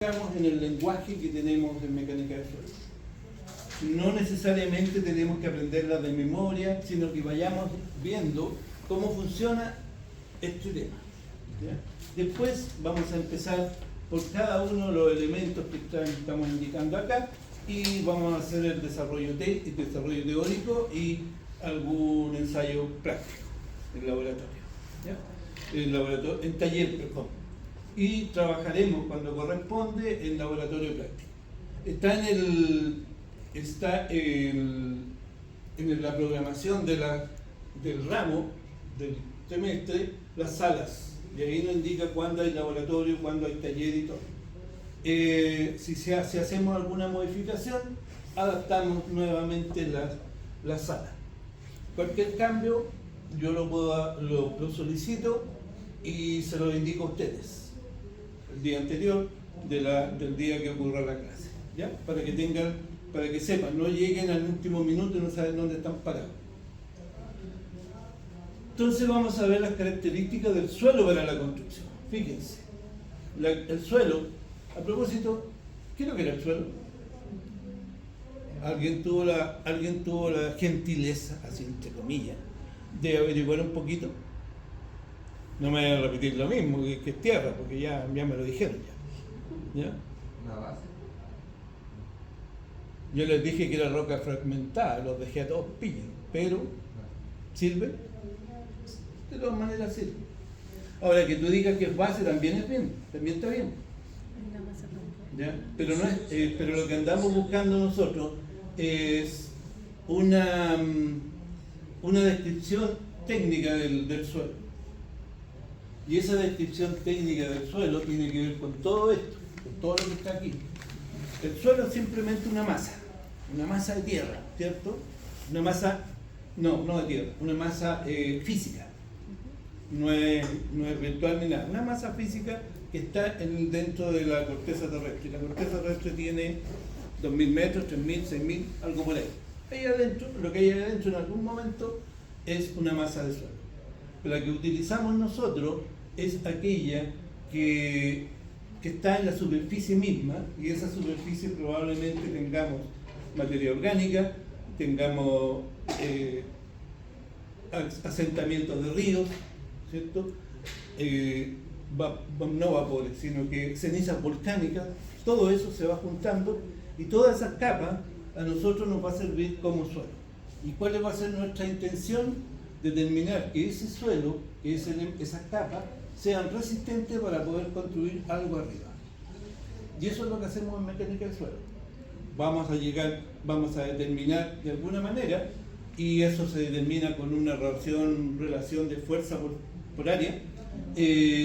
en el lenguaje que tenemos en mecánica de suelo. No necesariamente tenemos que aprenderla de memoria, sino que vayamos viendo cómo funciona este tema. ¿Ya? Después vamos a empezar por cada uno de los elementos que estamos indicando acá y vamos a hacer el desarrollo teórico y algún ensayo práctico en laboratorio. ¿Ya? En taller, perdón. Y trabajaremos cuando corresponde en laboratorio práctico. Está en la programación del ramo del semestre las salas, y ahí nos indica cuándo hay laboratorio, cuándo hay taller y todo. Si hacemos alguna modificación, adaptamos nuevamente la sala. Cualquier cambio yo lo solicito y se lo indico a ustedes el día anterior del día que ocurra la clase, ¿ya? Para que sepan, no lleguen al último minuto y no saben dónde están parados. Entonces vamos a ver las características del suelo para la construcción. Fíjense, el suelo, a propósito, ¿qué es lo que era el suelo? ¿Alguien tuvo la gentileza, así entre comillas, de averiguar un poquito? No me voy a repetir lo mismo, que es tierra, porque ya me lo dijeron ya. ¿Una base? Yo les dije que era roca fragmentada, los dejé a todos pillos, pero ¿sirve? De todas maneras sirve. Ahora, que tú digas que es base también es bien, también está bien. ¿Ya? Pero, pero lo que andamos buscando nosotros es una descripción técnica del suelo. Y esa descripción técnica del suelo tiene que ver con todo esto, con todo lo que está aquí. El suelo es simplemente una masa de tierra, ¿cierto? Una masa, no de tierra, una masa física. No es virtual ni nada, una masa física que está dentro de la corteza terrestre. La corteza terrestre tiene 2.000 metros, 3.000, 6.000, algo por ahí. Ahí adentro, lo que hay adentro en algún momento es una masa de suelo. La que utilizamos nosotros es aquella que está en la superficie misma, y esa superficie probablemente tengamos materia orgánica, tengamos asentamientos de ríos, ¿cierto? No vapores, sino que cenizas volcánicas, todo eso se va juntando y todas esas capas a nosotros nos va a servir como suelo. ¿Y cuál va a ser nuestra intención? Determinar que ese suelo, que esas capas, sean resistentes para poder construir algo arriba. Y eso es lo que hacemos en mecánica del suelo. Vamos a determinar de alguna manera, y eso se determina con una relación de fuerza por área,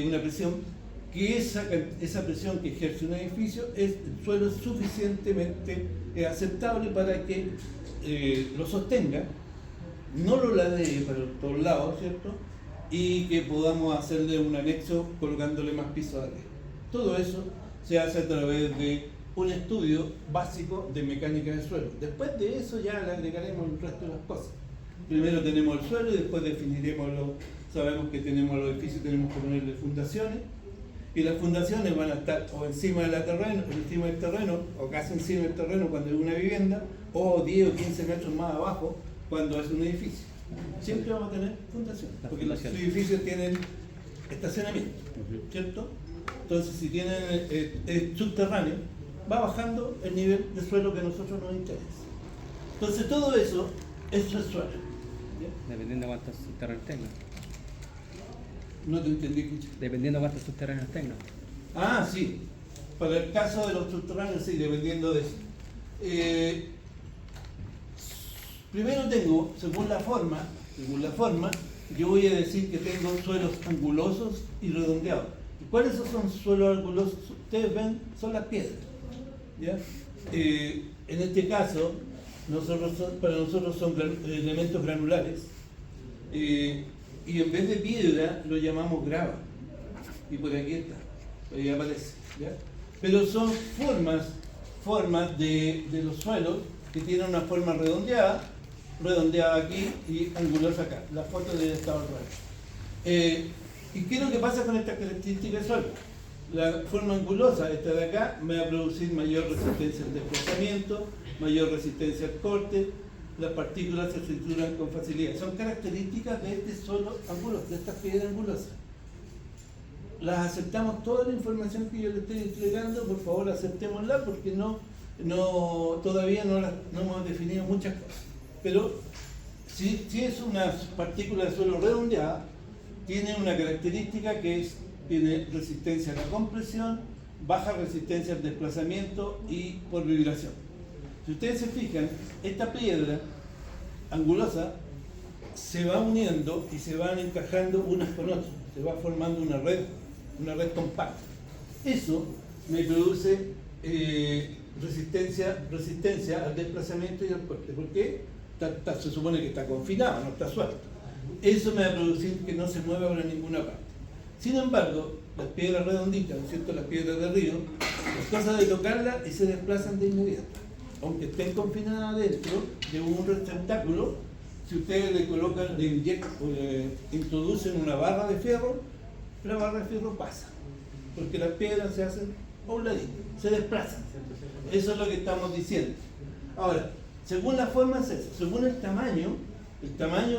una presión, que esa presión que ejerce un edificio, el suelo es suficientemente aceptable para que lo sostenga, no lo ladee para todos lados, ¿cierto? Y que podamos hacerle un anexo colocándole más pisos arriba. Todo eso se hace a través de un estudio básico de mecánica del suelo. Después de eso ya le agregaremos el resto de las cosas. Primero tenemos el suelo y después definiremos sabemos que tenemos los edificios, tenemos que ponerle fundaciones, y las fundaciones van a estar o encima del terreno, o casi encima del terreno cuando es una vivienda, o 10 o 15 metros más abajo cuando es un edificio. Siempre vamos a tener fundaciones, porque los edificios tienen estacionamiento, ¿cierto? Entonces, si tienen subterráneo, va bajando el nivel de suelo que a nosotros nos interesa. Entonces, todo eso es suelo. ¿Ya? Dependiendo de cuántos subterráneos tengan. No te entendí, Kicho. Dependiendo de cuántos subterráneos tengan. Ah, sí. Para el caso de los subterráneos, sí, dependiendo de eso. Primero tengo, según la forma, yo voy a decir que tengo suelos angulosos y redondeados. ¿Y cuáles son suelos angulosos? Ustedes ven, son las piedras. ¿Ya? En este caso, para nosotros son elementos granulares, y en vez de piedra lo llamamos grava. Y por aquí está, ahí aparece. ¿Ya? Pero son formas de los suelos que tienen una forma redondeada aquí y angulosa acá. La foto debe estar al revés. ¿Y qué es lo que pasa con esta característica del suelo? La forma angulosa, esta de acá, me va a producir mayor resistencia al desplazamiento, mayor resistencia al corte, las partículas se trituran con facilidad. Son características de este suelo anguloso, de estas piedras angulosas. Las aceptamos, toda la información que yo le estoy entregando, por favor aceptémosla, porque todavía no hemos definido muchas cosas. Pero si es una partícula de suelo redondeada, tiene una característica que es, tiene resistencia a la compresión, baja resistencia al desplazamiento y por vibración. Si ustedes se fijan, esta piedra angulosa se va uniendo y se van encajando unas con otras, se va formando una red compacta. Eso me produce resistencia al desplazamiento y al corte, porque se supone que está confinado, no está suelto. Eso me va a producir que no se mueva para ninguna parte. Sin embargo, las piedras redonditas, ¿no es cierto?, las piedras de río, es cosa de tocarlas y se desplazan de inmediato. Aunque estén confinadas dentro de un receptáculo, si ustedes le colocan, le introducen una barra de fierro, la barra de fierro pasa, porque las piedras se hacen a un ladito, se desplazan. Eso es lo que estamos diciendo. Ahora, según la forma es eso, según el tamaño,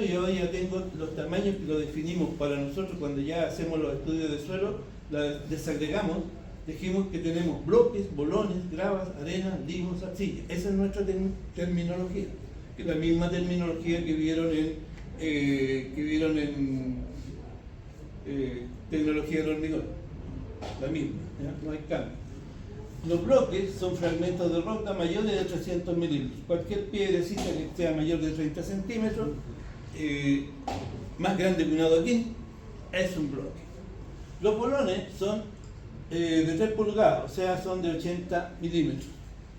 yo ya tengo los tamaños que lo definimos para nosotros cuando ya hacemos los estudios de suelo, desagregamos, dijimos que tenemos bloques, bolones, gravas, arenas, limos, arcillas. Esa es nuestra terminología, que es la misma terminología que vieron en tecnología del hormigón, la misma, ¿ya? No hay cambio. Los bloques son fragmentos de roca mayores de 300 milímetros. Cualquier piedrecita que sea mayor de 30 centímetros, más grande que un adoquín, es un bloque. Los bolones son de 3 pulgadas, o sea, son de 80 milímetros.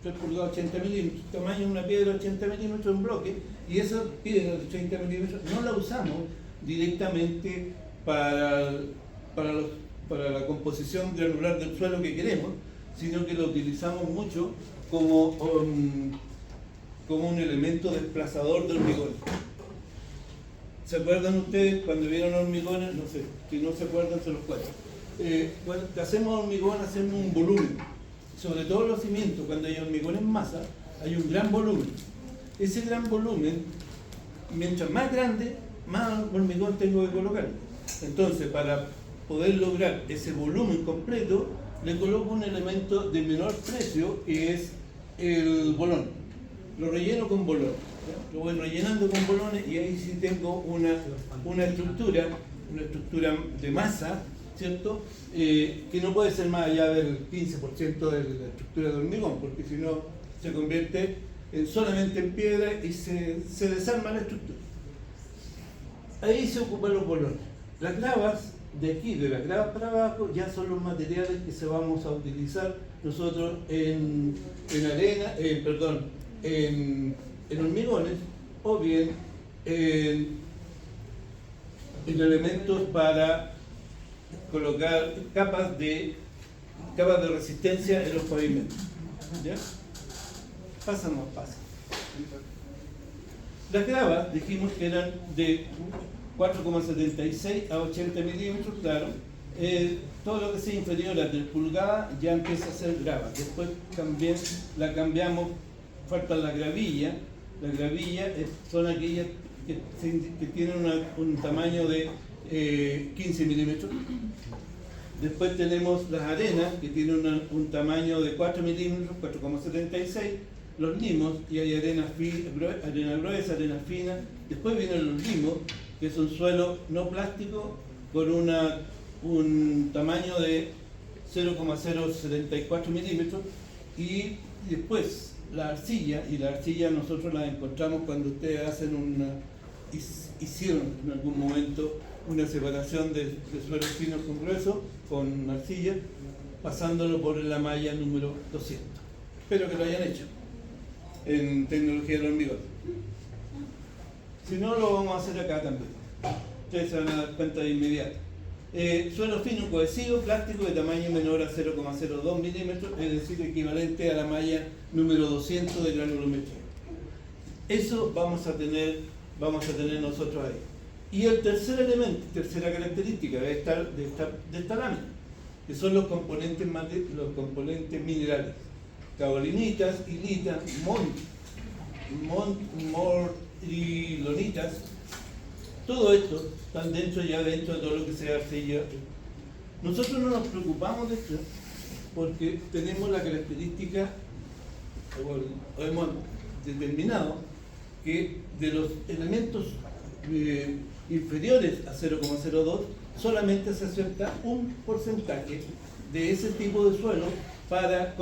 3 pulgadas, 80 milímetros. El tamaño de una piedra de 80 milímetros es un bloque, y esa piedra de 30 milímetros no la usamos directamente para la composición granular del suelo que queremos, sino que lo utilizamos mucho como un elemento desplazador de hormigón. ¿Se acuerdan ustedes cuando vieron hormigones? No sé, si no se acuerdan se los cuento. Cuando hacemos hormigón, hacemos un volumen. Sobre todo los cimientos, cuando hay hormigón en masa, hay un gran volumen. Ese gran volumen, mientras más grande, más hormigón tengo que colocar. Entonces, para poder lograr ese volumen completo, le coloco un elemento de menor precio, que es el bolón. Lo relleno con bolón, ¿ya? Lo voy rellenando con bolones y ahí sí tengo una estructura de masa, ¿cierto? Que no puede ser más allá del 15% de la estructura de hormigón, porque si no se convierte solamente en piedra y se desarma la estructura. Ahí se ocupan los bolones. Las gravas de aquí, de las gravas para abajo, ya son los materiales que se vamos a utilizar nosotros en hormigones, o bien en elementos para colocar capas de resistencia en los pavimentos. ¿Ya? Pasa. Las gravas dijimos que eran de 4,76 a 80 milímetros, claro. Todo lo que sea inferior a 3 pulgadas ya empieza a ser grava. Después también la cambiamos, falta la gravilla. La gravilla son aquellas que tienen un tamaño de 15 milímetros. Después tenemos las arenas, que tienen un tamaño de 4 milímetros, 4,76. Los limos, y hay arena gruesa, arena fina. Después vienen los limos, que es un suelo no plástico con un tamaño de 0,074 milímetros. Y después la arcilla, y la arcilla nosotros la encontramos cuando ustedes hicieron en algún momento una separación de suelos finos con gruesos, con arcilla, pasándolo por la malla número 200. Espero que lo hayan hecho en tecnología del hormigón. Si no, lo vamos a hacer acá también. Ustedes se van a dar cuenta de inmediato. Suelo fino cohesivo, plástico de tamaño menor a 0,02 milímetros, es decir, equivalente a la malla número 200 de granulometría. Eso vamos a tener nosotros ahí. Y el tercer elemento, tercera característica de esta lámina. que son los componentes minerales: caolinitas, hilitas, morilonitas. Todo esto están dentro de todo lo que sea arcilla. Nosotros no nos preocupamos de esto porque tenemos la característica, o hemos determinado que de los elementos inferiores a 0,02 solamente se acepta un porcentaje de ese tipo de suelo para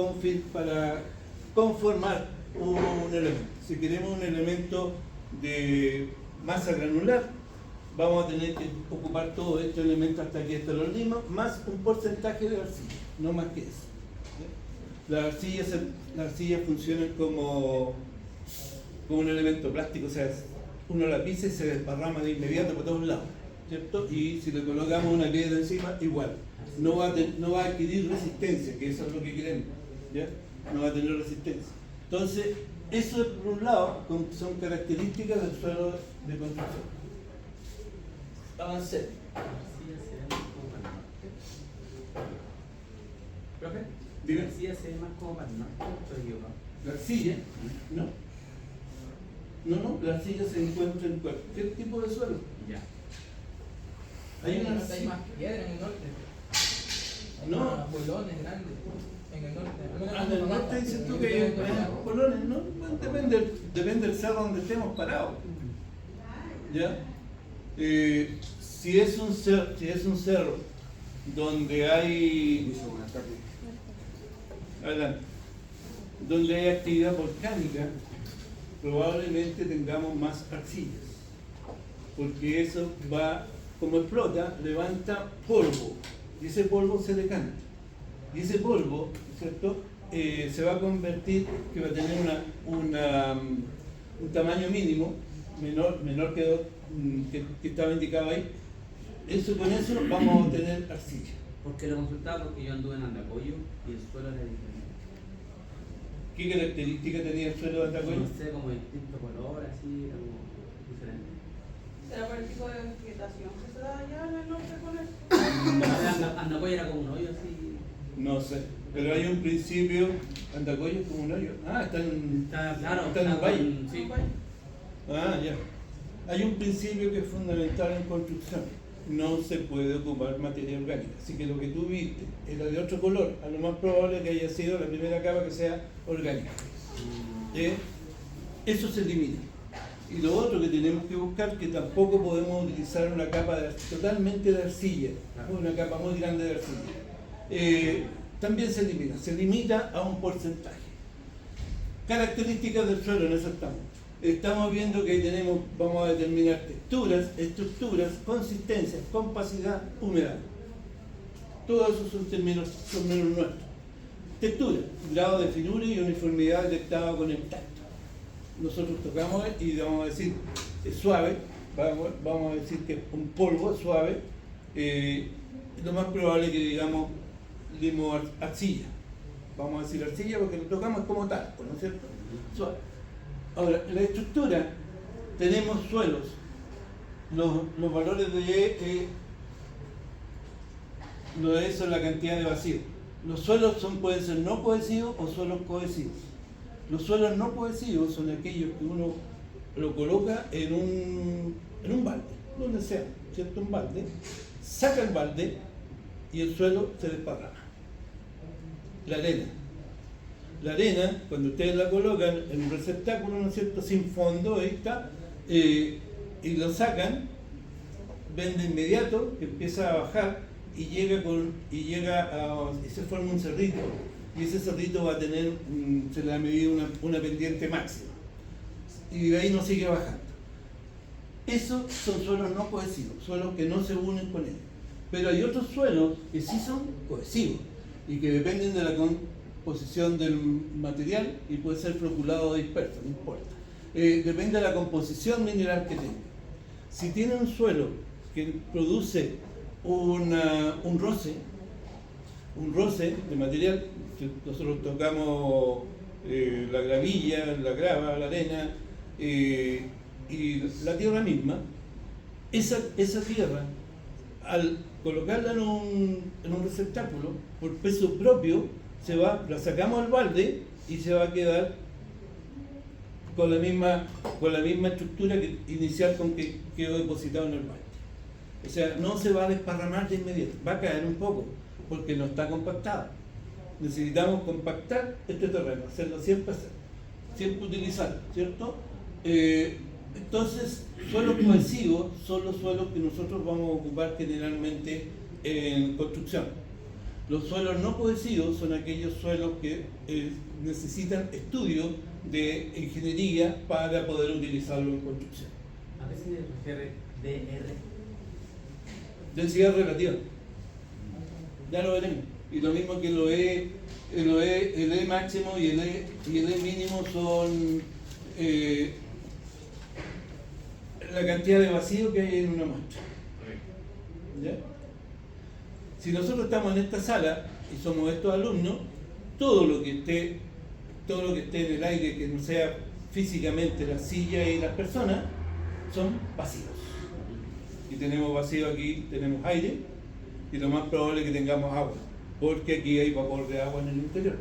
conformar un elemento. Si queremos un elemento de masa granular, vamos a tener que ocupar todos estos elementos hasta aquí, hasta los limos, más un porcentaje de arcilla, no más que eso. Las arcillas funcionan como un elemento plástico, o sea, uno la pisa y se desparrama de inmediato por todos lados, ¿cierto? Y si le colocamos una piedra encima, igual. No va a adquirir resistencia, que eso es lo que queremos, ¿ya? No va a tener resistencia. Entonces, eso por un lado son características del suelo de construcción. Avancé. ¿Profe? Dime. La arcilla se ve más como para el norte, estoy equivocado. ¿La arcilla? No. No, la arcilla se encuentra en cualquier tipo de suelo. Ya. Hay En una el norte hay arcilla. más piedra en el norte. Hay No. más bolones grandes en el norte. Al menos En el norte dices tú que hay colones, ¿no? Bueno, depende del cerro donde estemos parados. ¿Ya? Si es un cerro donde hay. Adelante. Donde hay actividad volcánica, probablemente tengamos más arcillas. Porque eso va, como explota, levanta polvo. Y ese polvo se decanta. Y ese polvo, ¿cierto? Se va a convertir, que va a tener un tamaño mínimo, menor que estaba indicado ahí. Con eso vamos a obtener arcilla. Porque lo consultaba porque yo anduve en Andacoyo y el suelo era diferente. ¿Qué característica tenía el suelo de Andacoyo? No sé, como distinto color, así, era como diferente. ¿Será por el tipo de vegetación que se da allá en el norte con eso? Andacoyo era como un hoyo así. No sé, pero hay un principio. Andacoyo es como un hoyo. Está en un valle. Sí. Ya. Hay un principio que es fundamental en construcción. No se puede ocupar materia orgánica. Así que lo que tú viste era de otro color. A lo más probable que haya sido la primera capa que sea orgánica. Eso se elimina. Y lo otro que tenemos que buscar, que tampoco podemos utilizar una capa totalmente de arcilla, una capa muy grande de arcilla. También se elimina. Se limita a un porcentaje. Características del suelo, en eso estamos. Estamos viendo que ahí vamos a determinar texturas, estructuras, consistencias, compacidad, humedad. Todos esos son términos nuestros. Textura, grado de finura y uniformidad detectado con el tacto. Nosotros tocamos y vamos a decir es suave, vamos a decir que es un polvo suave. Lo más probable es que digamos arcilla. Vamos a decir arcilla porque lo tocamos como tal, ¿no es cierto? Suave. Ahora, en la estructura tenemos suelos, los valores de E son la cantidad de vacío. Los suelos pueden ser no cohesivos o suelos cohesivos. Los suelos no cohesivos son aquellos que uno lo coloca en un balde, donde sea, ¿cierto? Un balde, saca el balde y el suelo se desparrama. La arena, cuando ustedes la colocan en un receptáculo, ¿no es cierto?, sin fondo, ahí está, y lo sacan, ven de inmediato que empieza a bajar y se forma un cerrito, y ese cerrito va a tener, se le ha medido una pendiente máxima, y de ahí no sigue bajando. Esos son suelos no cohesivos, suelos que no se unen con él. Pero hay otros suelos que sí son cohesivos y que dependen de la composición del material y puede ser floculado o disperso, no importa. Depende de la composición mineral que tenga. Si tiene un suelo que produce un roce de material, nosotros tocamos la gravilla, la grava, la arena y la tierra misma, esa tierra, al colocarla en un receptáculo, por peso propio, la sacamos al balde y se va a quedar con la misma estructura inicial con que quedó depositado en el balde. O sea, no se va a desparramar de inmediato, va a caer un poco, porque no está compactado. Necesitamos compactar este terreno, hacerlo siempre utilizarlo, ¿cierto? Entonces, suelos cohesivos son los suelos que nosotros vamos a ocupar generalmente en construcción. Los suelos no cohesivos son aquellos suelos que necesitan estudio de ingeniería para poder utilizarlo en construcción. ¿A qué se refiere DR? Densidad relativa. Ya lo veremos. Y lo mismo que el E máximo y el E mínimo son la cantidad de vacío que hay en una muestra. ¿Ya? Si nosotros estamos en esta sala y somos estos alumnos, todo lo que esté en el aire que no sea físicamente la silla y las personas son vacíos. Y tenemos vacío aquí, tenemos aire, y lo más probable es que tengamos agua, porque aquí hay vapor de agua en el interior.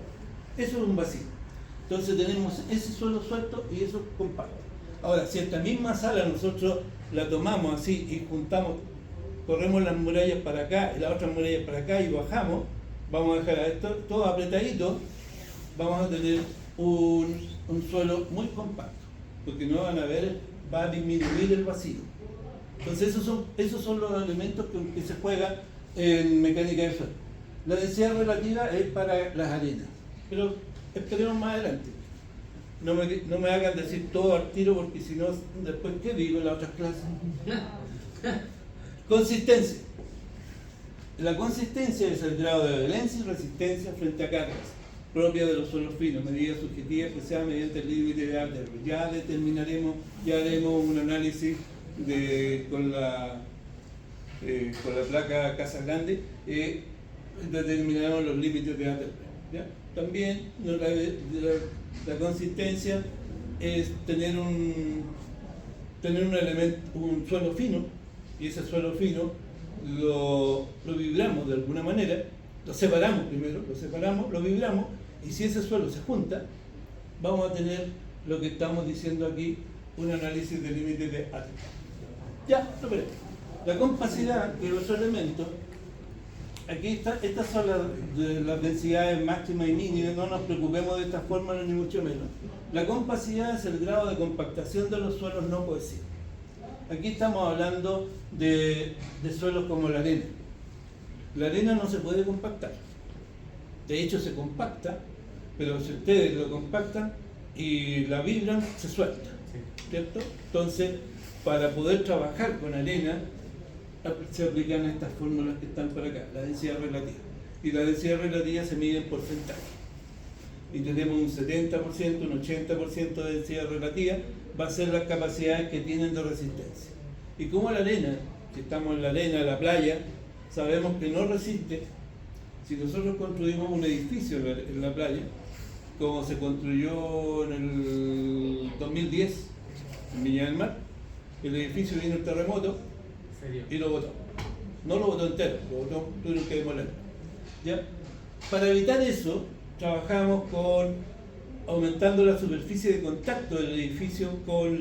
Eso es un vacío. Entonces tenemos ese suelo suelto y eso compacto. Ahora, si esta misma sala nosotros la tomamos así y juntamos, corremos las murallas para acá y las otras murallas para acá y bajamos, vamos a dejar esto todo apretadito, vamos a tener un suelo muy compacto, porque no van a ver, va a disminuir el vacío. Entonces esos son los elementos que se juegan en mecánica de suelo. La densidad relativa es para las arenas, pero esperemos más adelante. No me hagan decir todo al tiro, porque si no, después, ¿qué digo en las otras clases? Consistencia. La consistencia es el grado de adherencia y resistencia frente a cargas, propia de los suelos finos, medida subjetiva que sea mediante el límite de Ardern. Ya determinaremos, ya haremos un análisis con la placa Casa Grande, determinaremos los límites de Ardern. ¿Ya? También la consistencia es tener un elemento, un suelo fino, y ese suelo fino lo vibramos de alguna manera, lo separamos primero, lo vibramos, y si ese suelo se junta, vamos a tener lo que estamos diciendo aquí, un análisis de límites de Ardern. Ya, lo veremos. La compacidad de los elementos, aquí estas son las densidades máximas y mínimas, no nos preocupemos de esta forma ni mucho menos. La compacidad es el grado de compactación de los suelos no cohesivos. Aquí estamos hablando de suelos como la arena. La arena no se puede compactar. De hecho se compacta, pero si ustedes lo compactan y la vibran, se suelta, ¿cierto? Entonces, para poder trabajar con arena, se aplican estas fórmulas que están por acá, la densidad relativa. Y la densidad relativa se mide en porcentaje. Y tenemos un 70%, un 80% de densidad relativa, va a ser las capacidades que tienen de resistencia. Y como la arena, si estamos en la arena, en la playa, sabemos que no resiste. Si nosotros construimos un edificio en la playa, como se construyó en el 2010 en Viña del Mar, el edificio vino el terremoto y lo botó. No lo botó entero, lo botó, tuvieron que demoler. ¿Ya? Para evitar eso, trabajamos aumentando la superficie de contacto del edificio con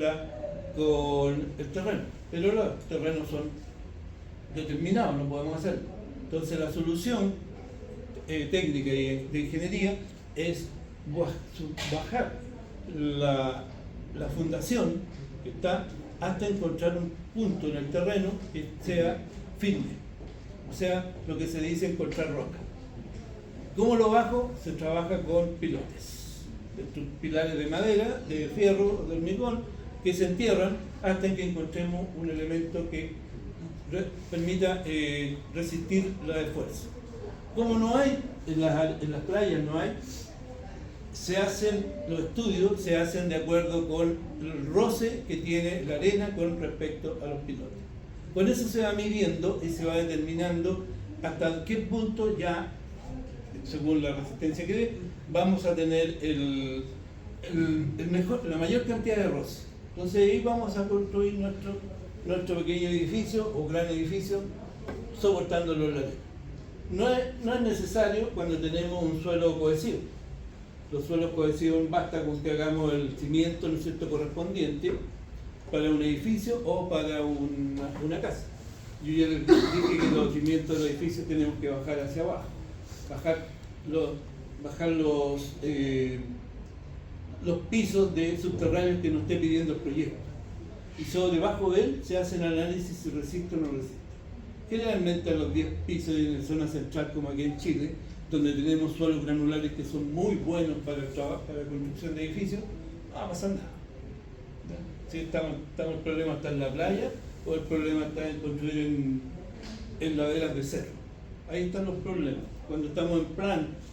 el terreno. Pero los terrenos son determinados, no podemos hacerlo. Entonces la solución técnica y de ingeniería es bajar la fundación que está hasta encontrar un punto en el terreno que sea firme, o sea, lo que se dice encontrar roca. ¿Cómo lo bajo? Se trabaja con pilotes, pilares de madera, de fierro, de hormigón, que se entierran hasta que encontremos un elemento que permita resistir la esfuerzo. Como no hay, en las playas no hay, los estudios se hacen de acuerdo con el roce que tiene la arena con respecto a los pilotes. Con eso se va midiendo y se va determinando hasta qué punto ya, según la resistencia que dé, vamos a tener la mayor cantidad de roce. Entonces ahí vamos a construir nuestro pequeño edificio o gran edificio soportando los laderos. No es necesario cuando tenemos un suelo cohesivo. Los suelos cohesivos basta con que hagamos el cimiento, ¿no es cierto?, correspondiente para un edificio o para una casa. Yo ya les dije que los cimientos de los edificios tenemos que bajar hacia abajo, bajar los pisos de subterráneos que nos esté pidiendo el proyecto. Y sobre debajo de él se hacen análisis si resiste o no resiste. Generalmente a los 10 pisos en la zona central, como aquí en Chile, donde tenemos suelos granulares que son muy buenos para el trabajo, para la construcción de edificios, no va a pasar nada. Si el problema está en la playa o el problema está en construir en laderas de cerro. Ahí están los problemas. Cuando estamos en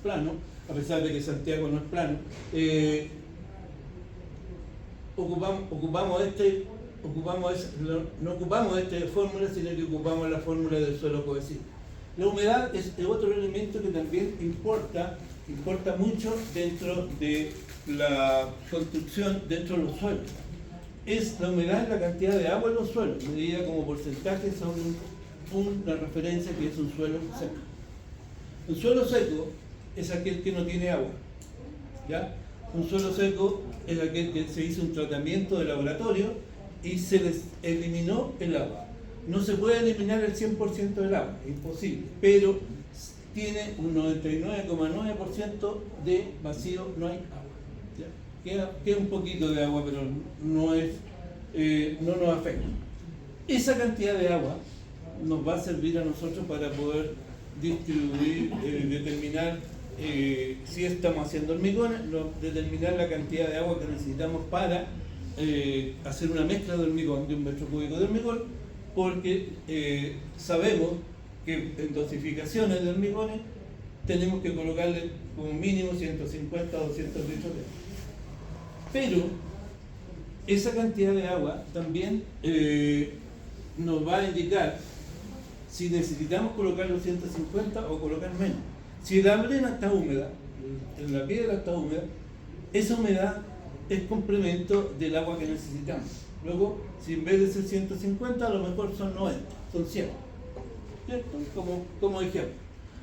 plano, a pesar de que Santiago no es plano, no ocupamos esta fórmula, sino que ocupamos la fórmula del suelo cohesivo. La humedad es otro elemento que también importa mucho dentro de la construcción, dentro de los suelos. La humedad es la cantidad de agua en los suelos, medida como porcentaje sobre una referencia que es un suelo seco. Un suelo seco es aquel que no tiene agua, ¿ya? Un suelo seco es aquel que se hizo un tratamiento de laboratorio y se les eliminó el agua. No se puede eliminar el 100% del agua, es imposible, pero tiene un 99,9% de vacío, no hay agua. ¿Ya? Queda un poquito de agua, pero no nos afecta. Esa cantidad de agua nos va a servir a nosotros para poder distribuir, determinar si estamos haciendo hormigones, determinar la cantidad de agua que necesitamos para hacer una mezcla de hormigón, de un metro cúbico de hormigón, porque sabemos que en dosificaciones de hormigones tenemos que colocarle como mínimo 150 o 200 litros de agua. Pero esa cantidad de agua también nos va a indicar si necesitamos colocar los 150 o colocar menos. Si la arena está húmeda, la piedra está húmeda, esa humedad es complemento del agua que necesitamos. Luego, si en vez de ser 150, a lo mejor son 90, son 100. ¿Cierto? Como ejemplo.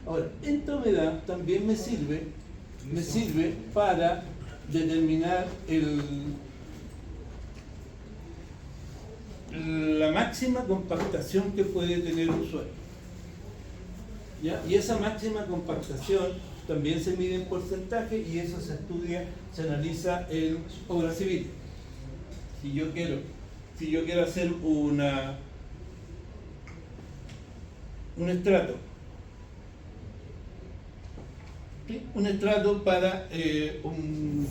Ahora, esta humedad también me sirve para determinar la máxima compactación que puede tener un suelo. ¿Ya? Y esa máxima compactación también se mide en porcentaje y eso se estudia, se analiza en obra civil. Si yo quiero hacer un estrato, ¿sí? Un estrato para un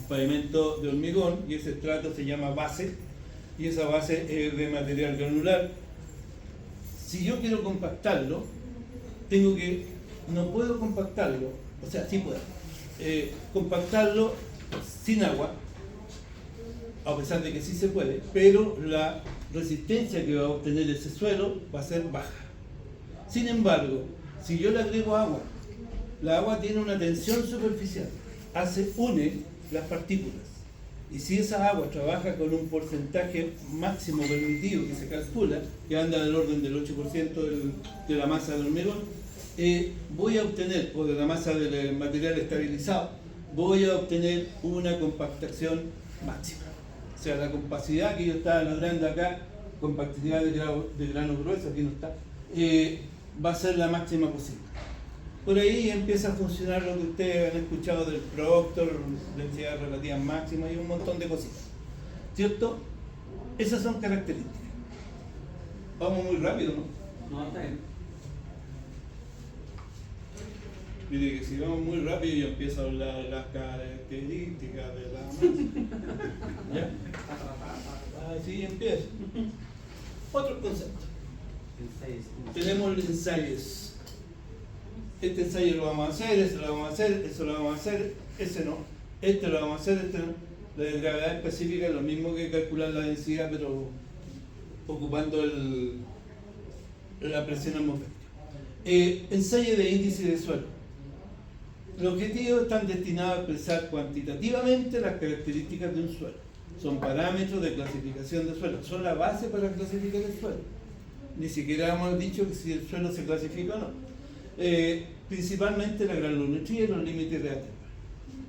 pavimento de hormigón, y ese estrato se llama base, y esa base es de material granular. Si yo quiero compactarlo, no puedo compactarlo, o sea, sí puedo compactarlo sin agua, a pesar de que sí se puede, pero la resistencia que va a obtener ese suelo va a ser baja. Sin embargo, si yo le agrego agua, la agua tiene una tensión superficial, une las partículas. Y si esa agua trabaja con un porcentaje máximo permitido que se calcula, que anda del orden del 8% de la masa del hormigón, voy a obtener, o de la masa del material estabilizado, voy a obtener una compactación máxima. O sea, la compacidad que yo estaba logrando acá, compactividad de grano grueso, aquí no está, va a ser la máxima posible. Por ahí empieza a funcionar lo que ustedes han escuchado del Proctor, densidad relativa máxima y un montón de cositas. ¿Cierto? Esas son características. Vamos muy rápido, ¿no? No, está bien. Mire que si vamos muy rápido yo empiezo a hablar de las características de la masa. ¿Ya? Así empiezo. Otro concepto. Tenemos los ensayos. Este ensayo lo vamos a hacer, ese lo vamos a hacer, eso lo vamos a hacer, ese no. Este lo vamos a hacer, este no. La gravedad específica es lo mismo que calcular la densidad, pero ocupando la presión atmosférica. Ensayo de índice de suelo. Los objetivos están destinados a expresar cuantitativamente las características de un suelo. Son parámetros de clasificación de suelo, son la base para clasificar el suelo. ni siquiera hemos dicho que si el suelo se clasifica o no. Principalmente la granulometría y los límites de ATP,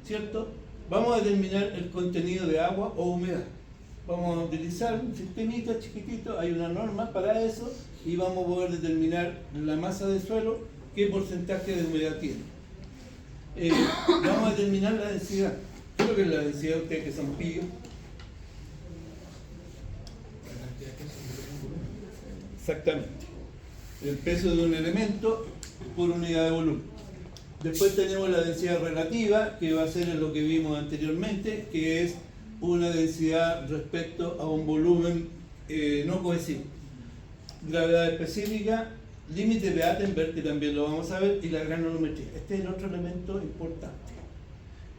¿cierto? Vamos a determinar el contenido de agua o humedad. Vamos a utilizar un sistemita chiquitito, hay una norma para eso, y vamos a poder determinar la masa de suelo, qué porcentaje de humedad tiene. Vamos a determinar la densidad. ¿Qué es lo que es la densidad de ustedes que son pillos? Exactamente. El peso de un elemento por unidad de volumen. Después tenemos la densidad relativa, que va a ser lo que vimos anteriormente, que es una densidad respecto a un volumen no cohesivo. Gravedad específica, límite de Attenberg, que también lo vamos a ver, y la granulometría. Este es el otro elemento importante.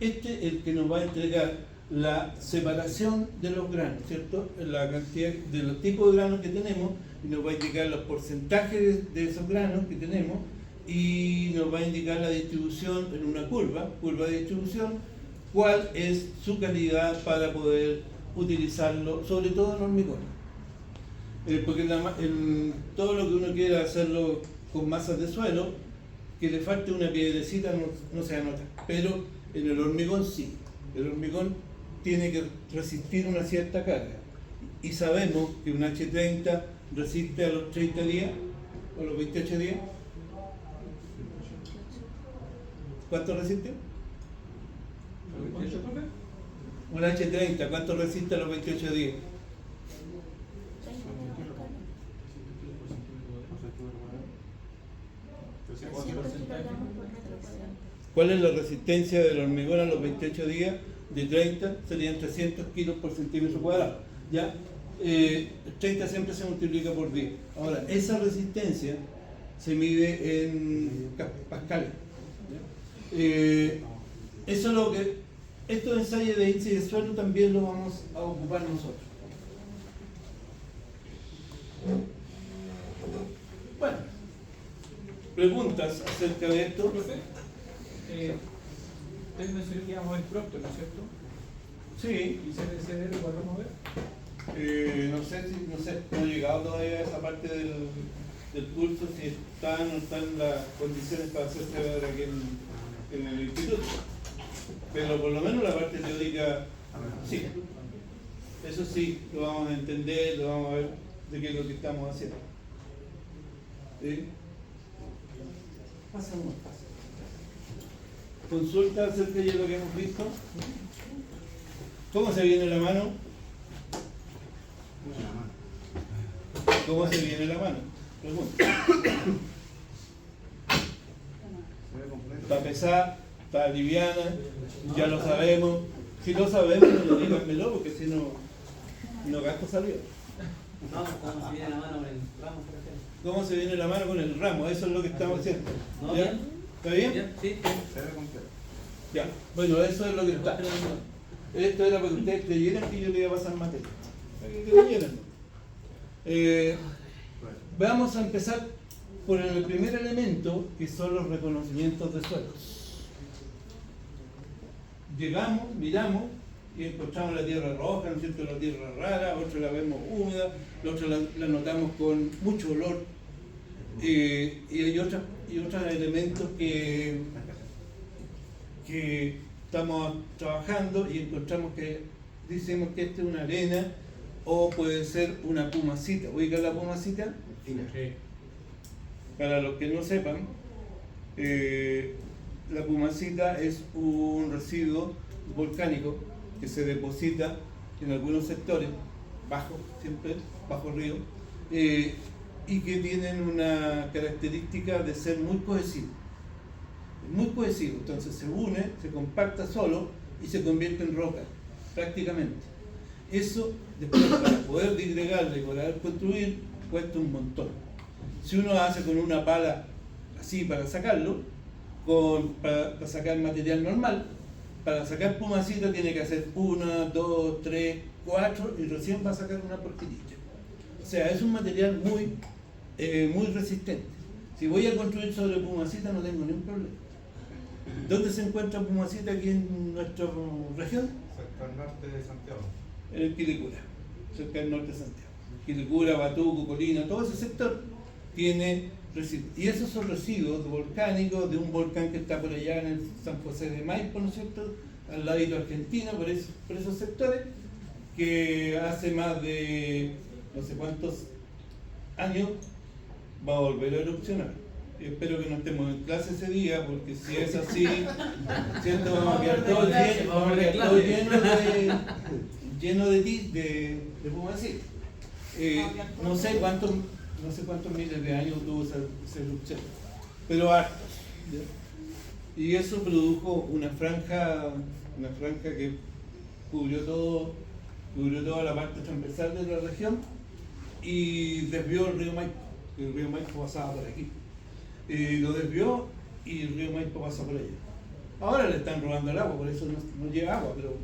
Este es el que nos va a entregar la separación de los granos, ¿cierto? La cantidad de los tipos de granos que tenemos, y nos va a indicar los porcentajes de esos granos que tenemos, y nos va a indicar la distribución en una curva de distribución, cuál es su calidad para poder utilizarlo, sobre todo en hormigón. Porque todo lo que uno quiera hacerlo con masas de suelo, que le falte una piedrecita no se anota, pero en el hormigón sí. El hormigón tiene que resistir una cierta carga, y sabemos que un H30 resiste a los 30 días o a los 28 días. ¿Cuánto resiste? Un H30, ¿cuánto resiste a los 28 días? ¿Cuál es la resistencia del hormigón a los 28 días? De 30 serían 300 kilos por centímetro cuadrado. ¿Ya? 30 siempre se multiplica por 10. Ahora, esa resistencia se mide en pascales. Eso es lo que estos ensayos de índice de suelo también lo vamos a ocupar nosotros. Bueno, preguntas acerca de esto. Profe, usted mencionó que íbamos a ver pronto, ¿no es cierto? Sí. ¿Y CDR lo podemos ver? No sé, no he llegado todavía a esa parte del curso, si están o no están las condiciones para hacerse ver aquí en el instituto. Pero por lo menos la parte teórica, sí. Eso sí, lo vamos a entender, lo vamos a ver de qué es lo que estamos haciendo. ¿Sí? Pasa uno, pasa. Consulta acerca de lo que hemos visto. ¿Cómo se viene la mano? ¿Cómo se viene la mano? Pregunta. Está pesada, está liviana, ya lo sabemos. Si lo sabemos, no díganmelo, porque si no gasto saliva. No, ¿cómo se viene la mano con el ramo, por ejemplo? ¿Cómo se viene la mano con el ramo? Eso es lo que estamos haciendo. ¿No? ¿Ya? ¿Bien? ¿Está bien? ¿Bien? Sí. Ya. Bueno, eso es lo que está. Esto era para que ustedes creyeran que yo le iba a pasar materia. Para que creyeran. Vamos a empezar por el primer elemento, que son los reconocimientos de suelos. Llegamos, miramos y encontramos la tierra roja, ¿no es cierto? La tierra rara, otra la vemos húmeda, la otra la notamos con mucho olor, y hay otros elementos que estamos trabajando y encontramos que decimos que esta es una arena o puede ser una pumacita. ¿Ubican la pumacita? Sí. Para los que no sepan, la pumacita es un residuo volcánico que se deposita en algunos sectores, siempre bajo río, y que tienen una característica de ser muy cohesivo. Muy cohesivo, entonces se une, se compacta solo y se convierte en roca, prácticamente. Eso, después para poder disgregarlo y poder construir, cuesta un montón. Si uno hace con una pala así para sacarlo, para sacar material normal, para sacar pumacita tiene que hacer 1, 2, 3, 4 y recién va a sacar una porquerilla. O sea, es un material muy resistente. Si voy a construir sobre pumacita no tengo ningún problema. ¿Dónde se encuentra pumacita aquí en nuestra región? Cerca al norte de Santiago. En el Quilicura, cerca del norte de Santiago. Quilicura, Batuco, Colina, todo ese sector tiene residuos. Y esos son residuos volcánicos de un volcán que está por allá en el San José de Maipo, ¿no es cierto?, al ladito argentino, por esos sectores, que hace más de no sé cuántos años va a volver a erupcionar. Espero que no estemos en clase ese día, porque si es así, ¿cierto? Vamos a quedar todos llenos de ¿cómo decir? No sé cuántos miles de años tuvo esa erupción, pero hartos. ¿Ya? Y eso produjo una franja que cubrió toda la parte transversal de la región y desvió el río Maipo. El río Maipo pasaba por aquí. Lo desvió y el río Maipo pasa por allá. Ahora le están robando el agua, por eso no llega agua, pero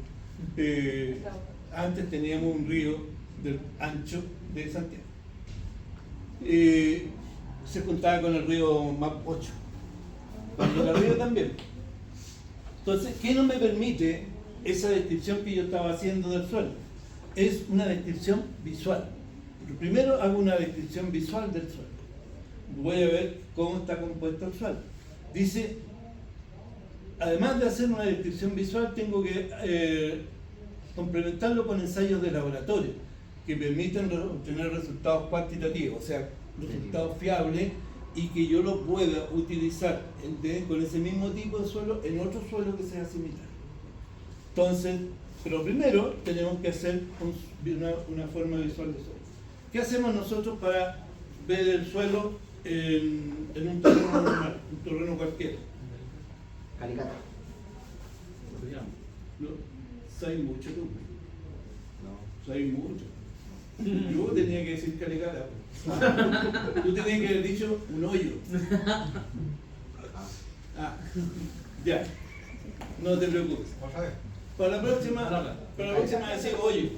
antes teníamos un río del ancho de Santiago. Se juntaba con el río MAP 8, cuando el río también. Entonces, ¿qué no me permite esa descripción que yo estaba haciendo del suelo? Es una descripción visual. Primero hago una descripción visual del suelo. Voy a ver cómo está compuesto el suelo. Dice, además de hacer una descripción visual, tengo que complementarlo con ensayos de laboratorio que permitan obtener resultados cuantitativos, o sea, resultados fiables y que yo lo pueda utilizar con ese mismo tipo de suelo en otro suelo que sea similar. Entonces, pero primero tenemos que hacer una forma visual de suelo. ¿Qué hacemos nosotros para ver el suelo en un terreno normal, un terreno cualquiera? Calicata. No, sabes mucho tú. No. Sabes mucho. Yo tenía que decir calicata. Tú tenías que haber dicho un hoyo. Ya. No te preocupes. Para la próxima decir hoyo.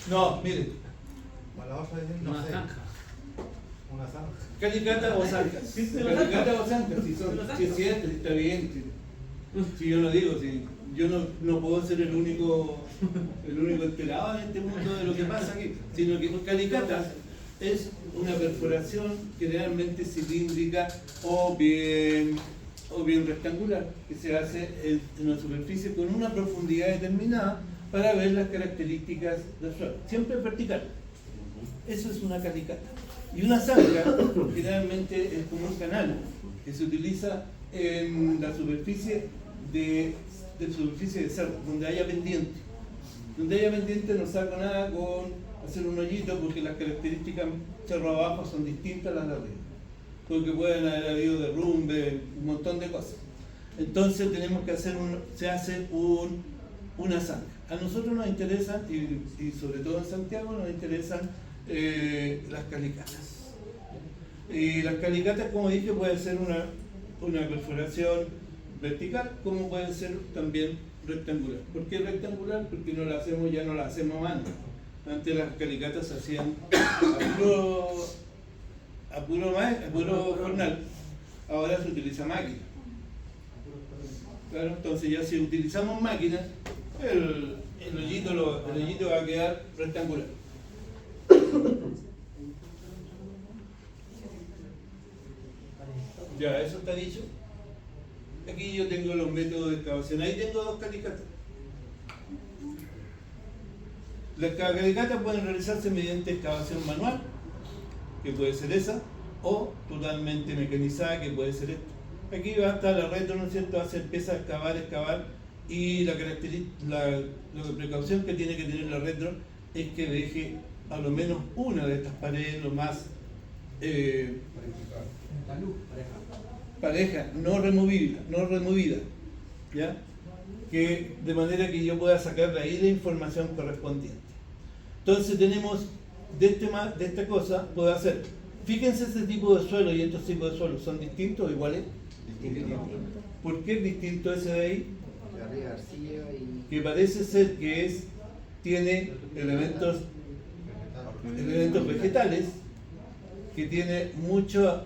No, mire. Una zanja. Calicata o zanja. Calicata o zanja, si es cierto, si está bien. Si yo lo digo, si yo no puedo ser el único enterado en este mundo de lo que pasa aquí, sino que calicata es una perforación generalmente cilíndrica o bien rectangular, que se hace en una superficie con una profundidad determinada para ver las características del suelo, siempre vertical. Eso es una calicata. Y una zanja generalmente es como un canal que se utiliza en la superficie de cerro, donde haya pendiente. Donde haya pendiente no saco nada con hacer un hoyito, porque las características cerro abajo son distintas a las de arriba, porque pueden haber habido derrumbe, un montón de cosas. Entonces tenemos que hacer una zanja. A nosotros nos interesan, y sobre todo en Santiago nos interesan las calicatas. Y las calicatas, como dije, puede ser una perforación vertical, como puede ser también rectangular. ¿Por qué rectangular? Porque ya no la hacemos a mano. Antes las calicatas se hacían a puro jornal. Ahora se utiliza máquina. Claro, entonces ya si utilizamos máquinas, el hoyito va a quedar rectangular. Ya, eso está dicho. Aquí yo tengo los métodos de excavación. Ahí tengo dos calicatas. Las calicatas pueden realizarse mediante excavación manual, que puede ser esa, o totalmente mecanizada, que puede ser esta. Aquí va a estar la retro, ¿no es cierto? Va a ser empieza a excavar, y la precaución que tiene que tener la retro es que deje a lo menos una de estas paredes lo más pareja, no removida, ¿ya? Que de manera que yo pueda sacar de ahí la información correspondiente. Entonces tenemos de esta cosa, puedo hacer, fíjense ese tipo de suelo y estos tipos de suelos, ¿son distintos o iguales? Distinto. ¿Por qué es distinto ese de ahí? De arriba arcilla y... Que parece ser que tiene elementos vegetales, que tiene mucha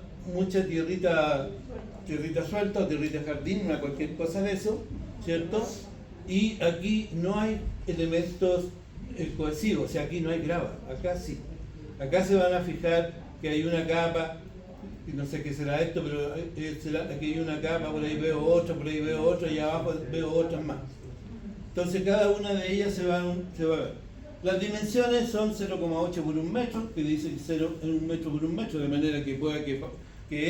tierrita suelta o tierrita jardín, cualquier cosa de eso, ¿cierto? Y aquí no hay elementos cohesivos, o sea, aquí no hay grava, acá sí. Acá se van a fijar que hay una capa, y no sé qué será esto, pero aquí hay una capa, por ahí veo otra, y abajo veo otras más. Entonces cada una de ellas se va a ver. Las dimensiones son 0,8 por 1 metro, que dice 0 en 1 metro por 1 metro, de manera que pueda que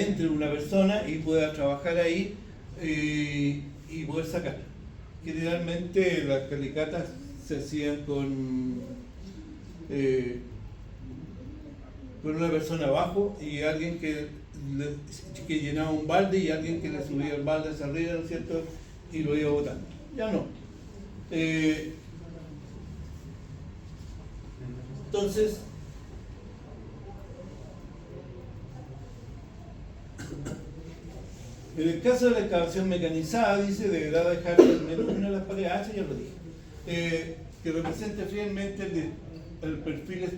entre una persona y pueda trabajar ahí y poder sacarla. Generalmente las calicatas se hacían con una persona abajo y alguien que llenaba un balde y alguien que le subía el balde hacia arriba, ¿no es cierto? Y lo iba botando. Ya no. Entonces, en el caso de la excavación mecanizada, dice, deberá dejar al menos una de las paredes, ya lo dije, que represente fielmente el perfil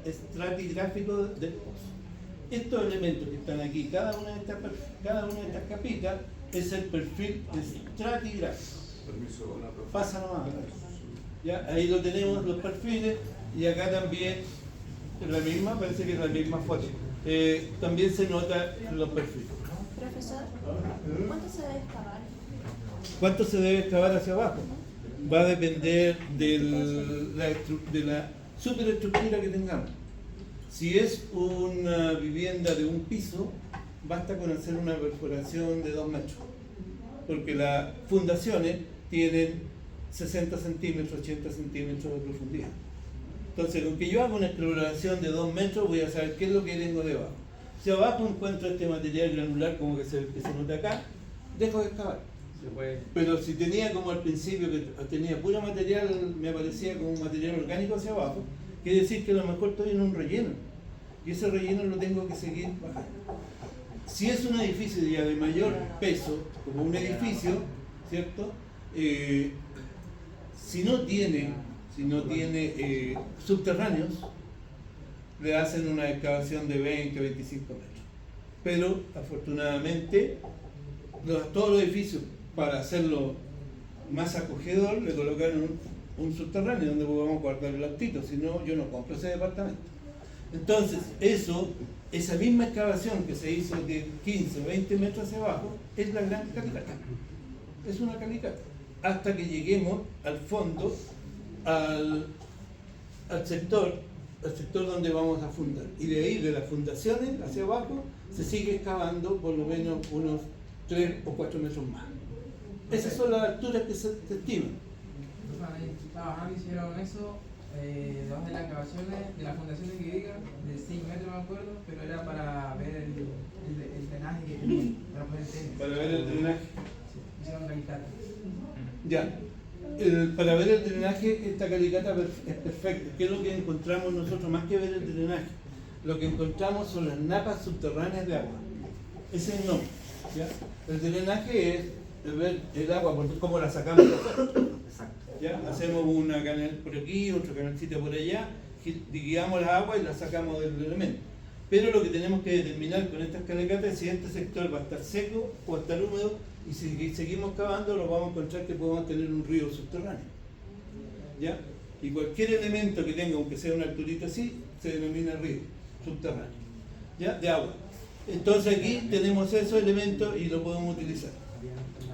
estratigráfico del pozo. Estos elementos que están aquí, cada una de estas capitas, es el perfil estratigráfico. Pasa nomás. ¿Ya? Ahí lo tenemos, los perfiles, y acá también, parece que es la misma foto. También se nota los perfiles. Profesor, ¿cuánto se debe excavar? ¿Cuánto se debe excavar hacia abajo? Va a depender de la superestructura que tengamos. Si es una vivienda de un piso, basta con hacer una perforación de 2 metros, porque las fundaciones tienen 60 centímetros, 80 centímetros de profundidad. Entonces, con que yo haga una exploración de 2 metros, voy a saber qué es lo que tengo debajo. Si abajo encuentro este material granular como que se nota acá, dejo de excavar. Pero si tenía como al principio que tenía puro material, me aparecía como un material orgánico hacia abajo, quiere decir que a lo mejor estoy en un relleno. Y ese relleno lo tengo que seguir bajando. Si es un edificio ya de mayor peso, como un edificio, ¿cierto? Si no tiene subterráneos, le hacen una excavación de 20 o 25 metros. Pero afortunadamente todos los edificios, para hacerlo más acogedor, le colocaron un subterráneo donde podamos guardar el autito, si no yo no compro ese departamento. Entonces esa misma excavación que se hizo de 15 o 20 metros hacia abajo es la gran calicata. Es una calicata. Hasta que lleguemos al fondo, al sector donde vamos a fundar. Y de ahí, de las fundaciones hacia abajo, se sigue excavando por lo menos unos 3 o 4 metros más. Esas son las alturas que se estiman. Trabajando hicieron eso, debajo de las excavaciones, de las fundaciones que digan, de 6 metros me acuerdo, pero era para ver el drenaje que tenía, para ver el drenaje. Sí, hicieron calicata. Ya. Para ver el drenaje, esta calicata es perfecta. ¿Qué es lo que encontramos nosotros? Más que ver el drenaje, lo que encontramos son las napas subterráneas de agua. Ese es el nombre. ¿Ya? El drenaje es ver el agua, cómo la sacamos de afuera. ¿Ya? Hacemos una canal por aquí, otro canalcito por allá, guiamos la agua y la sacamos del elemento. Pero lo que tenemos que determinar con estas calicatas es si este sector va a estar seco o va a estar húmedo, y si seguimos cavando nos vamos a encontrar que podemos tener un río subterráneo. ¿Ya? Y cualquier elemento que tenga, aunque sea una alturita así, se denomina río subterráneo, ¿ya? De agua. Entonces aquí tenemos esos elementos y lo podemos utilizar.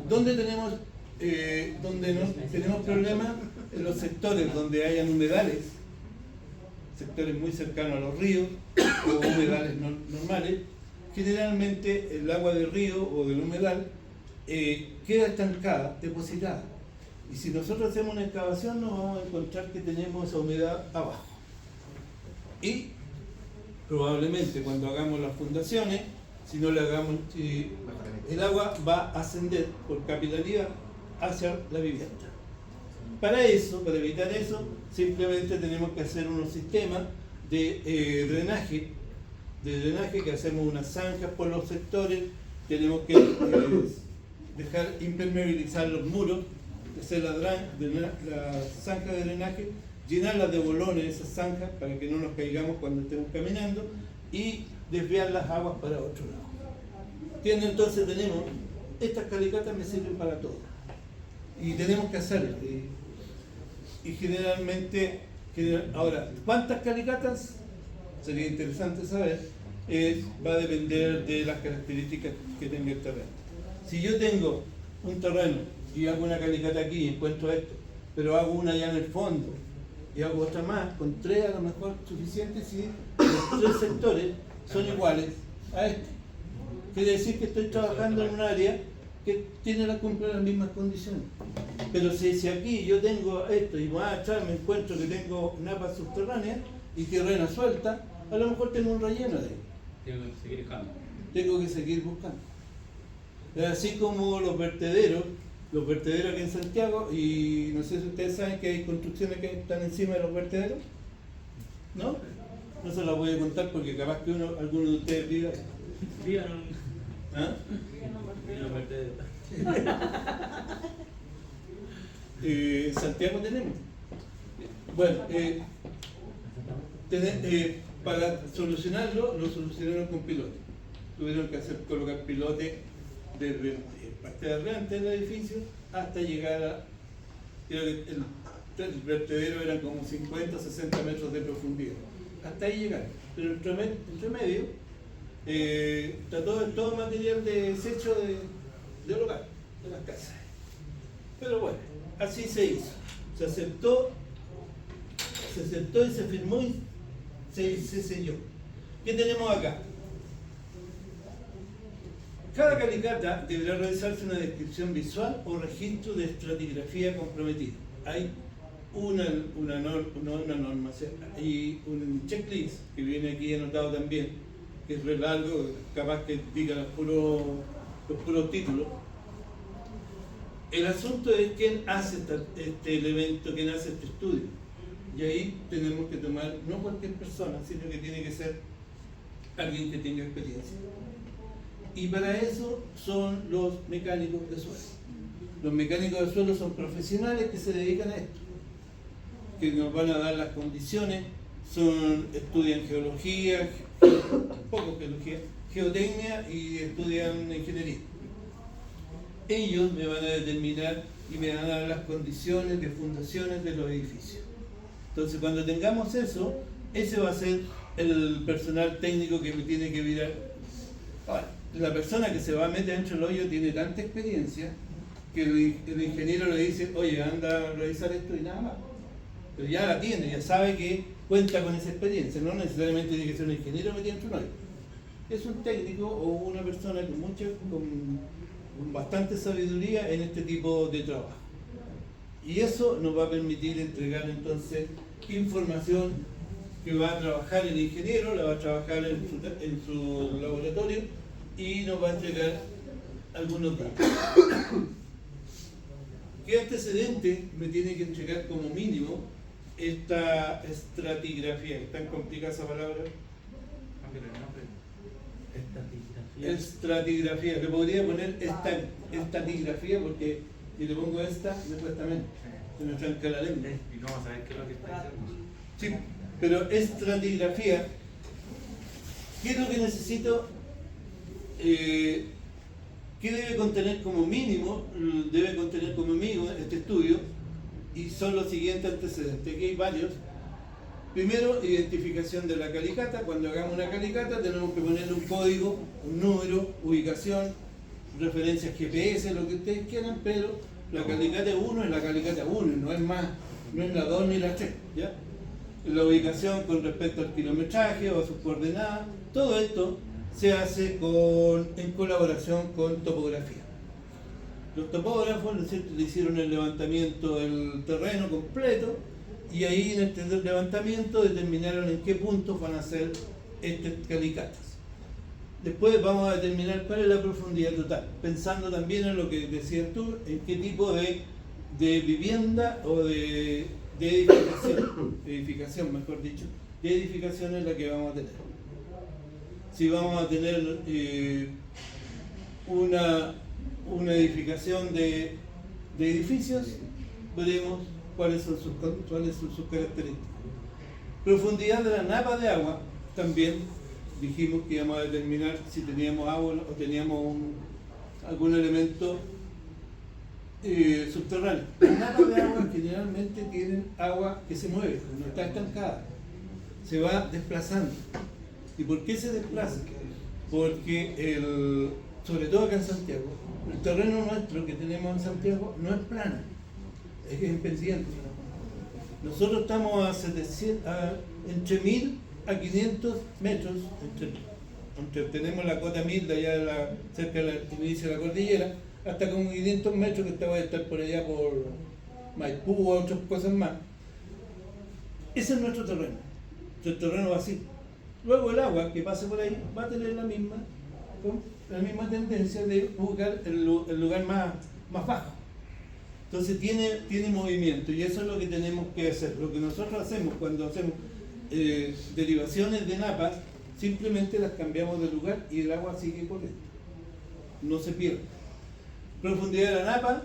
¿Dónde tenemos problemas? En los sectores donde hayan humedales, sectores muy cercanos a los ríos o humedales normales. Generalmente el agua del río o del humedal queda estancada, depositada. Y si nosotros hacemos una excavación, nos vamos a encontrar que tenemos esa humedad abajo. Y probablemente cuando hagamos las fundaciones, si no le hagamos, el agua va a ascender por capilaridad hacia la vivienda. Para evitar eso, simplemente tenemos que hacer unos sistemas de drenaje que hacemos unas zanjas por los sectores, tenemos que dejar impermeabilizar los muros, hacer la zanja de drenaje, llenarlas de bolones esas zanjas para que no nos caigamos cuando estemos caminando y desviar las aguas para otro lado. ¿Entienden? Entonces tenemos, estas calicatas me sirven para todo y tenemos que hacerlas. Y generalmente, ahora, ¿cuántas calicatas? sería interesante saber, va a depender de las características que tenga el terreno. Si yo tengo un terreno y hago una calicata aquí y encuentro esto, pero hago una allá en el fondo y hago otra más, con 3 a lo mejor suficiente si los 3 sectores son iguales a este. Quiere decir que estoy trabajando en un área que cumple las mismas condiciones. Pero si aquí yo tengo esto y más atrás me encuentro que tengo napas subterráneas y tierrena suelta, a lo mejor tengo un relleno de ahí. Tengo que seguir buscando. Tengo que seguir buscando. Es así como los vertederos aquí en Santiago, y no sé si ustedes saben que hay construcciones que están encima de los vertederos, ¿no? No se las voy a contar porque capaz que alguno de ustedes viva. Díganos. ¿Ah? Santiago tenemos. Bueno, para solucionarlo, lo solucionaron con pilotes. Tuvieron que colocar pilotes desde parte de adelante del edificio hasta llegar a, creo que el vertedero eran como 50 o 60 metros de profundidad. Hasta ahí llegaron. Pero entre medio está todo material de desecho de hogar, de las casas. Pero bueno, así se hizo. Se aceptó y se firmó y se selló. ¿Qué tenemos acá? Cada calicata deberá realizarse una descripción visual o registro de estratigrafía comprometido. Hay una norma, o sea, hay un checklist que viene aquí anotado también, que es re largo, capaz que diga los puros títulos. El asunto es quién hace este elemento, quién hace este estudio. Y ahí tenemos que tomar no cualquier persona, sino que tiene que ser alguien que tenga experiencia. Y para eso son los mecánicos de suelo. Los mecánicos de suelo son profesionales que se dedican a esto, que nos van a dar las condiciones, estudian geología, poco geología, geotecnia y estudian ingeniería. Ellos me van a determinar y me van a dar las condiciones de fundaciones de los edificios. Entonces, cuando tengamos eso, ese va a ser el personal técnico que me tiene que mirar. Ahora, la persona que se va a meter dentro del hoyo tiene tanta experiencia que el ingeniero le dice, oye, anda a revisar esto y nada más. Pero ya la tiene, ya sabe que cuenta con esa experiencia, no necesariamente tiene que ser un ingeniero metido dentro de un hoyo. Es un técnico o una persona con bastante sabiduría en este tipo de trabajo. Y eso nos va a permitir entregar entonces información que va a trabajar el ingeniero, la va a trabajar en su laboratorio y nos va a entregar algunos datos. ¿Qué antecedente me tiene que entregar como mínimo esta estratigrafía? ¿Es tan complicada esa palabra? Estratigrafía. Le podría poner estatigrafía porque si le pongo esta me cuesta menos. Se me tranca la lengua. Y no vamos a ver qué es lo que está diciendo. Sí, pero estratigrafía, ¿qué es lo que necesito? ¿Qué debe contener como mínimo? Debe contener como mínimo este estudio y son los siguientes antecedentes. Aquí hay varios. Primero, identificación de la calicata. Cuando hagamos una calicata tenemos que ponerle un código, un número, ubicación, referencias GPS, lo que ustedes quieran, pero la calicata 1 es la calicata 1, no es más, no es la 2 ni la 3, ¿ya? La ubicación con respecto al kilometraje o a sus coordenadas, todo esto se hace en colaboración con topografía. Los topógrafos, ¿no es cierto?, le hicieron el levantamiento del terreno completo y ahí en este levantamiento determinaron en qué puntos van a ser estas calicatas. Después vamos a determinar cuál es la profundidad total, pensando también en lo que decías tú, en qué tipo de vivienda o de edificación, mejor dicho, de edificación es la que vamos a tener. Si vamos a tener una edificación de edificios, veremos cuáles son sus características. Profundidad de la napa de agua, también dijimos que íbamos a determinar si teníamos agua o teníamos algún elemento subterráneo. Las napas de agua generalmente tienen agua que se mueve, no está estancada. se va desplazando. ¿Y por qué se desplaza? Porque sobre todo acá en Santiago, el terreno nuestro que tenemos en Santiago no es plano, es en pendiente. Nosotros estamos entre 1000 a 500 metros, tenemos la cota 1000 de allá cerca del inicio de la cordillera, hasta como 500 metros que voy a estar por allá por Maipú o otras cosas más. Ese es nuestro terreno. Nuestro terreno va así. Luego el agua que pase por ahí va a tener la misma tendencia de buscar el lugar más bajo. Entonces tiene movimiento, y eso es lo que tenemos que hacer. Lo que nosotros hacemos cuando hacemos derivaciones de napas, simplemente las cambiamos de lugar y el agua sigue corriendo, no se pierde. Profundidad de la napa,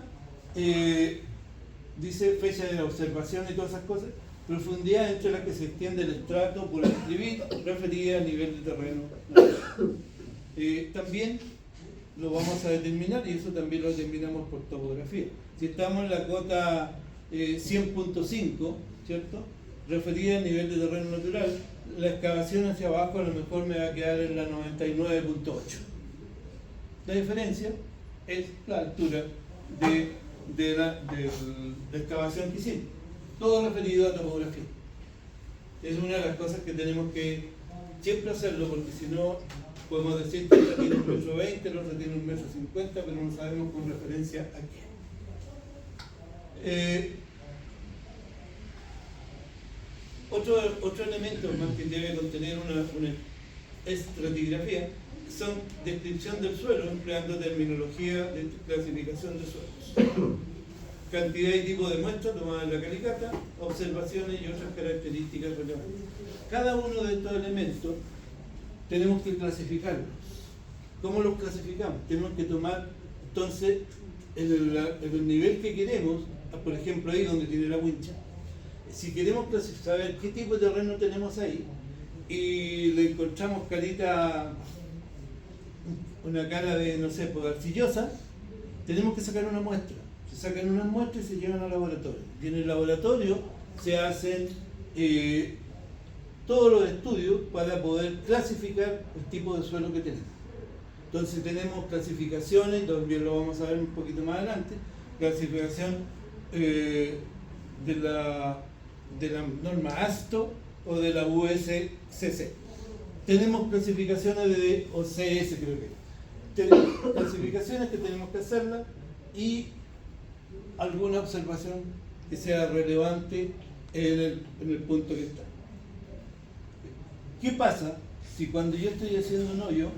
dice fecha de la observación y todas esas cosas. Profundidad entre la que se extiende el estrato por escribir, referida a nivel de terreno. También lo vamos a determinar, y eso también lo determinamos por topografía. Si estamos en la cota 100.5, ¿cierto? Referida a nivel de terreno natural, la excavación hacia abajo a lo mejor me va a quedar en la 99.8. La diferencia es la altura de la excavación que hicimos. Todo referido a topografía. Es una de las cosas que tenemos que siempre hacerlo, porque si no podemos decir que esta tiene 1,20 m, el otro tiene 1,50 m, pero no sabemos con referencia a qué. Otro elemento más que debe contener una estratigrafía son descripción del suelo, empleando terminología de clasificación de suelos. Cantidad y tipo de muestra tomada en la calicata, observaciones y otras características relevantes. Cada uno de estos elementos tenemos que clasificarlos. ¿Cómo los clasificamos? Tenemos que tomar entonces el nivel que queremos, por ejemplo ahí donde tiene la wincha. Si queremos saber qué tipo de terreno tenemos ahí y le encontramos carita, una cara de, no sé, arcillosa, tenemos que sacar una muestra. Se sacan unas muestras y se llevan al laboratorio. Y en el laboratorio se hacen todos los estudios para poder clasificar el tipo de suelo que tenemos. Entonces tenemos clasificaciones, también lo vamos a ver un poquito más adelante, clasificación de la norma ASTO o de la USCC. Tenemos clasificaciones de OCS, creo que. Tenemos clasificaciones que tenemos que hacerlas y alguna observación que sea relevante en el punto que está. ¿Qué pasa si cuando yo estoy haciendo un hoyo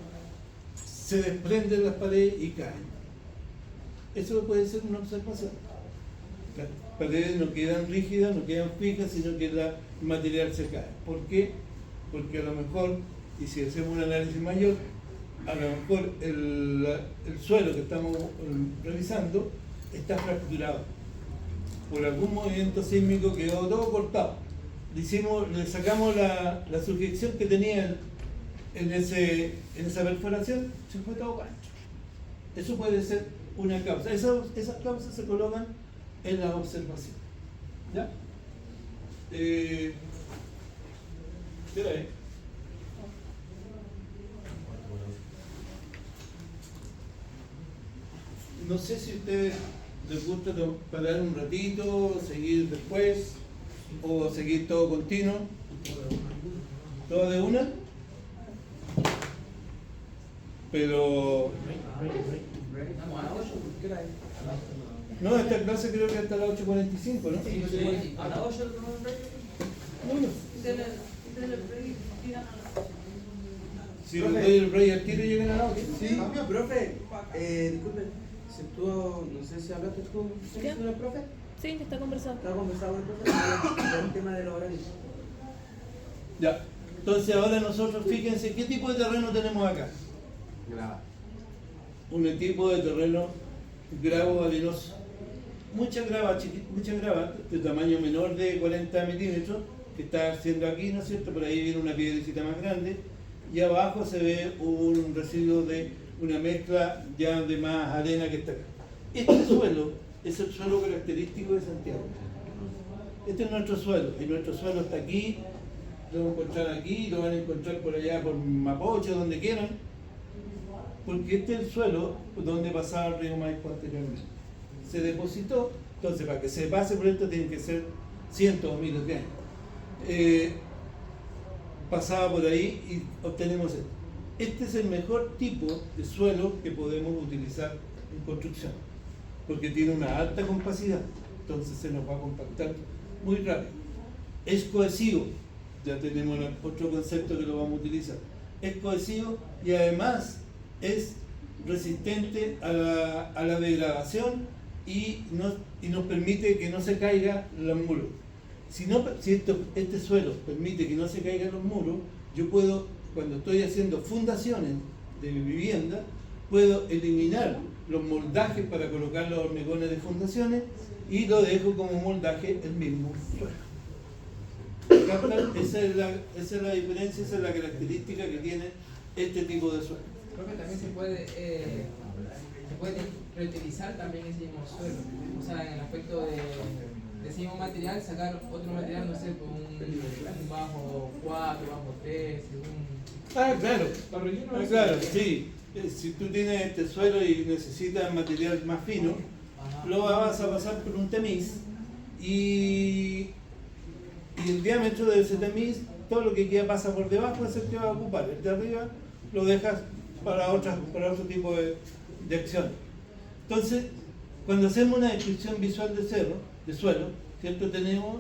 se desprenden las paredes y caen? Eso puede ser una observación. Las paredes no quedan rígidas, no quedan fijas, sino que el material se cae. ¿Por qué? Porque a lo mejor, y si hacemos un análisis mayor, a lo mejor el suelo que estamos revisando está fracturado. Por algún movimiento sísmico quedó todo cortado. Le sacamos la sujeción que tenía en esa perforación, se fue todo gancho. Eso puede ser una causa. Esas causas se colocan en la observación. ¿Ya? Espera ahí. No sé si a ustedes les gusta parar un ratito, seguir después, o seguir todo continuo. ¿Todo de una? Pero... No, esta clase creo que hasta las 8:45, ¿no? Sí, a las 8 lo tomamos break. Bueno, Desde el break llegan a las 8. si les doy el break al tiro llegan a las 8. Sí, profe, disculpe, no sé si hablaste tú ¿Qué? con el profe. Sí, está conversando. Estaba conversando con el profe por el tema de los horarios. Ya, entonces ahora nosotros, fíjense, ¿qué tipo de terreno tenemos acá? Graba. Un tipo de terreno gravo-arenoso. Mucha grava de tamaño menor de 40 milímetros, que está haciendo aquí, ¿no es cierto? Por ahí viene una piedrecita más grande, y abajo se ve un residuo de una mezcla ya de más arena que está acá. Este suelo es el suelo característico de Santiago. Este es nuestro suelo, y nuestro suelo está aquí, lo van a encontrar aquí, lo van a encontrar por allá, por Mapocho, donde quieran, porque este es el suelo donde pasaba el río Maipo anteriormente. Se depositó, entonces para que se pase por esto tienen que ser cientos o miles de años. Pasaba por ahí y obtenemos esto. Este es el mejor tipo de suelo que podemos utilizar en construcción, porque tiene una alta compacidad, entonces se nos va a compactar muy rápido. Es cohesivo, ya tenemos otro concepto que lo vamos a utilizar. Es cohesivo y además es resistente a la degradación y nos permite que no se caigan los muros. Si este suelo permite que no se caigan los muros, yo puedo, cuando estoy haciendo fundaciones de vivienda, puedo eliminar los moldajes para colocar los hormigones de fundaciones y lo dejo como moldaje el mismo suelo. ¿Captan? Esa es la diferencia, esa es la característica que tiene este tipo de suelo. Profe, también se puede reutilizar también ese mismo suelo. O sea, en el aspecto de ese mismo material, sacar otro material, no sé, pues un bajo 4, bajo 3, Ah, claro. ¿Está relleno? Ah, claro, sí. Si tú tienes este suelo y necesitas material más fino, lo vas a pasar por un tamiz y el diámetro de ese tamiz, todo lo que queda pasa por debajo es el que va a ocupar. El de arriba lo dejas para otro tipo de acción. Entonces, cuando hacemos una descripción visual de suelo, ¿cierto?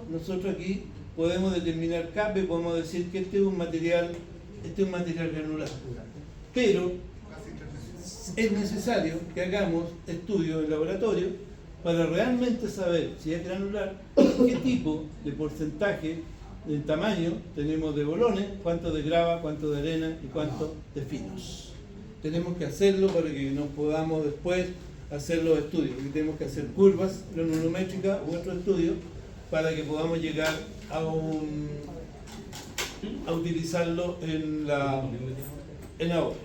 Nosotros aquí podemos determinar CAPE, podemos decir que este es un material granular. Pero es necesario que hagamos estudios en laboratorio para realmente saber si es granular, qué tipo de porcentaje de tamaño tenemos de bolones, cuánto de grava, cuánto de arena y cuánto de finos. Tenemos que hacerlo para que nos podamos después hacer los estudios. Y tenemos que hacer curvas granulométricas u otro estudio para que podamos llegar a utilizarlo en la obra.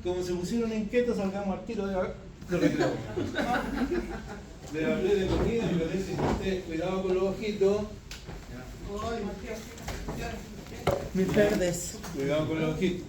Como se pusieron inquietos, salgamos al tiro de recreo. Les hablé de comida y parece que ustedes, cuidado con los ojitos. Mis verdes. Cuidado con los ojitos.